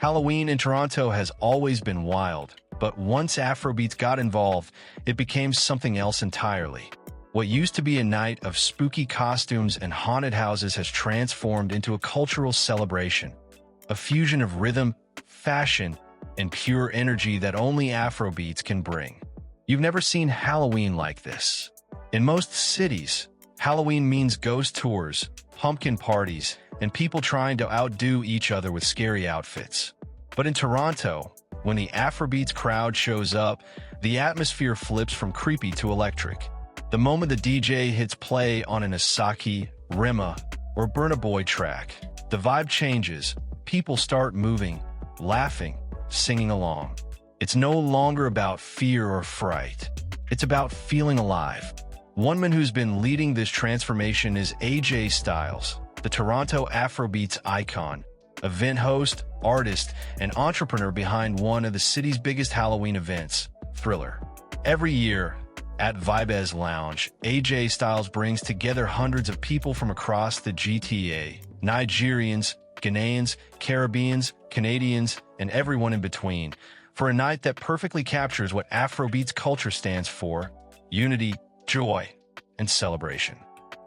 Halloween in Toronto has always been wild, but once Afrobeats got involved, it became something else entirely. What used to be a night of spooky costumes and haunted houses has transformed into a cultural celebration, a fusion of rhythm, fashion, and pure energy that only Afrobeats can bring. You've never seen Halloween like this. In most cities, Halloween means ghost tours, pumpkin parties, and people trying to outdo each other with scary outfits. But in Toronto, when the Afrobeats crowd shows up, the atmosphere flips from creepy to electric. The moment the DJ hits play on an Asaki, Rema, or Burna Boy track, the vibe changes. People start moving, laughing, singing along. It's no longer about fear or fright. It's about feeling alive. One man who's been leading this transformation is AJ Styles, the Toronto Afrobeats icon, event host, artist, and entrepreneur behind one of the city's biggest Halloween events, Thriller. Every year, at Vibez Lounge, AJ Styles brings together hundreds of people from across the GTA, Nigerians, Ghanaians, Caribbeans, Canadians, and everyone in between, for a night that perfectly captures what Afrobeats culture stands for: unity, joy, and celebration.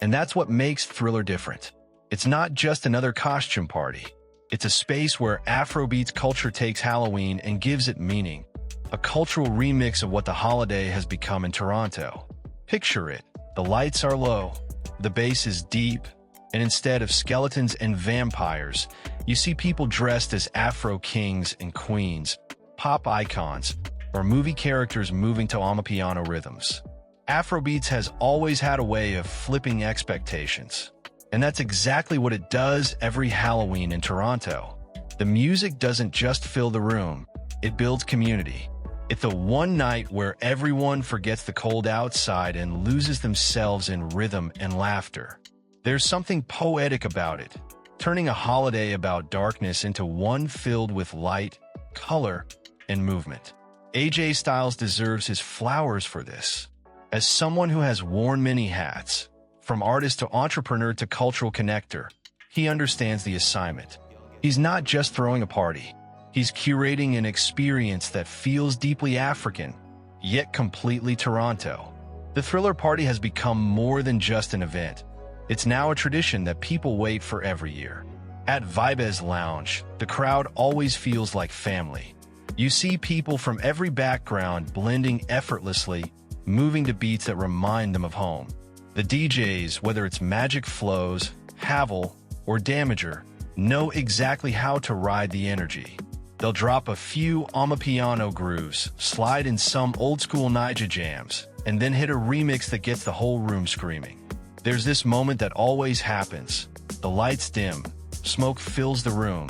And that's what makes Thriller different. It's not just another costume party. It's a space where Afrobeats culture takes Halloween and gives it meaning, a cultural remix of what the holiday has become in Toronto. Picture it. The lights are low, the bass is deep, and instead of skeletons and vampires, you see people dressed as Afro kings and queens, pop icons, or movie characters moving to amapiano rhythms. Afrobeats has always had a way of flipping expectations, and that's exactly what it does every Halloween in Toronto. The music doesn't just fill the room, it builds community. It's the one night where everyone forgets the cold outside and loses themselves in rhythm and laughter. There's something poetic about it, turning a holiday about darkness into one filled with light, color, and movement. AJ Styles deserves his flowers for this. As someone who has worn many hats, from artist to entrepreneur to cultural connector, he understands the assignment. He's not just throwing a party. He's curating an experience that feels deeply African, yet completely Toronto. The Thriller Party has become more than just an event. It's now a tradition that people wait for every year. At Vibez Lounge, the crowd always feels like family. You see people from every background blending effortlessly, moving to beats that remind them of home. The DJs, whether it's Magic Flows, Havel, or Damager, know exactly how to ride the energy. They'll drop a few amapiano grooves, slide in some old-school Niger jams, and then hit a remix that gets the whole room screaming. There's this moment that always happens. The lights dim, smoke fills the room,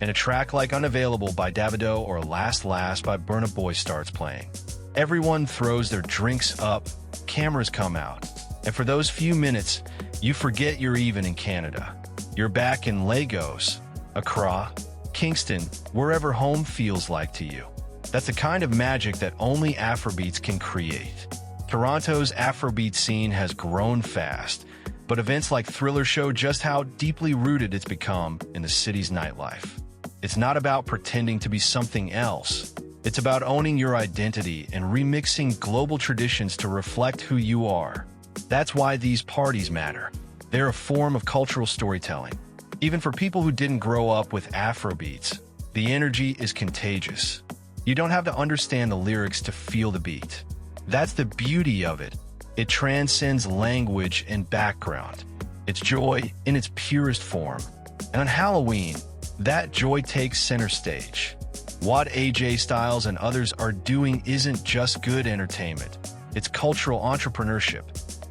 and a track like Unavailable by Davido or Last Last by Burna Boy starts playing. Everyone throws their drinks up, cameras come out, and for those few minutes, you forget you're even in Canada. You're back in Lagos, Accra, Kingston, wherever home feels like to you. That's the kind of magic that only Afrobeats can create. Toronto's Afrobeat scene has grown fast, but events like Thriller show just how deeply rooted it's become in the city's nightlife. It's not about pretending to be something else. It's about owning your identity and remixing global traditions to reflect who you are. That's why these parties matter. They're a form of cultural storytelling. Even for people who didn't grow up with Afrobeats, the energy is contagious. You don't have to understand the lyrics to feel the beat. That's the beauty of it. It transcends language and background. It's joy in its purest form. And on Halloween, that joy takes center stage. What AJ Styles and others are doing isn't just good entertainment. It's cultural entrepreneurship.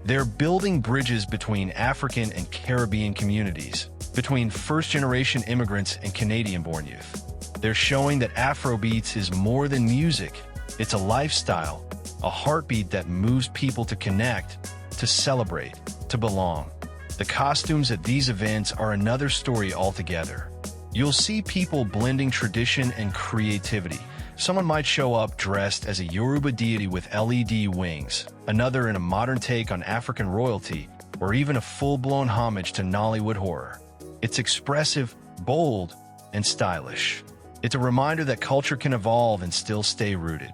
They're building bridges between African and Caribbean communities, between first-generation immigrants and Canadian-born youth. They're showing that Afrobeats is more than music. It's a lifestyle, a heartbeat that moves people to connect, to celebrate, to belong. The costumes at these events are another story altogether. You'll see people blending tradition and creativity. Someone might show up dressed as a Yoruba deity with LED wings, another in a modern take on African royalty, or even a full-blown homage to Nollywood horror. It's expressive, bold, and stylish. It's a reminder that culture can evolve and still stay rooted.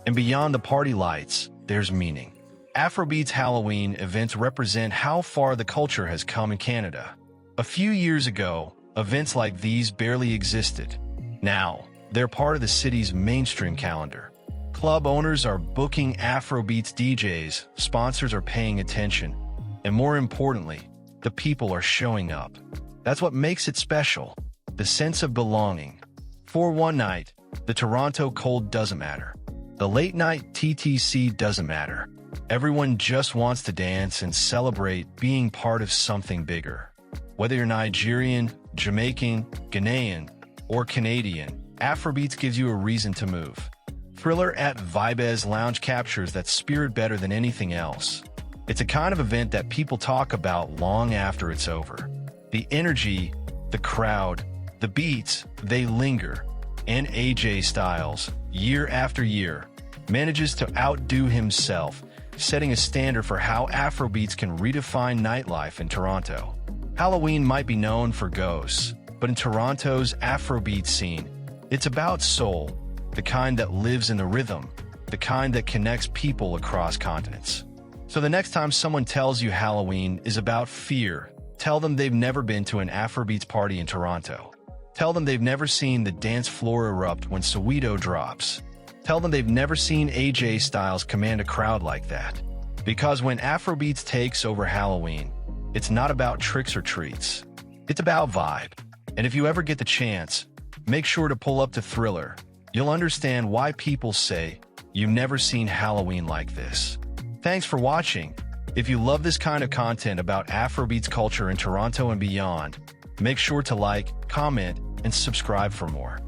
And beyond the party lights, there's meaning. Afrobeats Halloween events represent how far the culture has come in Canada. A few years ago, events like these barely existed. Now, they're part of the city's mainstream calendar. Club owners are booking Afrobeats DJs, sponsors are paying attention, and more importantly, the people are showing up. That's what makes it special, the sense of belonging. For one night, the Toronto cold doesn't matter. The late night TTC doesn't matter. Everyone just wants to dance and celebrate being part of something bigger. Whether you're Nigerian, Jamaican, Ghanaian, or Canadian, Afrobeats gives you a reason to move. Thriller at Vibez Lounge captures that spirit better than anything else. It's a kind of event that people talk about long after it's over. The energy, the crowd, the beats, they linger. And AJ Styles, year after year, manages to outdo himself, setting a standard for how Afrobeats can redefine nightlife in Toronto. Halloween might be known for ghosts, but in Toronto's Afrobeat scene, it's about soul, the kind that lives in the rhythm, the kind that connects people across continents. So the next time someone tells you Halloween is about fear, tell them they've never been to an Afrobeats party in Toronto. Tell them they've never seen the dance floor erupt when Soweto drops. Tell them they've never seen AJ Styles command a crowd like that. Because when Afrobeats takes over Halloween, it's not about tricks or treats. It's about vibe. And if you ever get the chance, make sure to pull up to Thriller. You'll understand why people say you've never seen Halloween like this. Thanks for watching. If you love this kind of content about Afrobeats culture in Toronto and beyond, make sure to like, comment, and subscribe for more.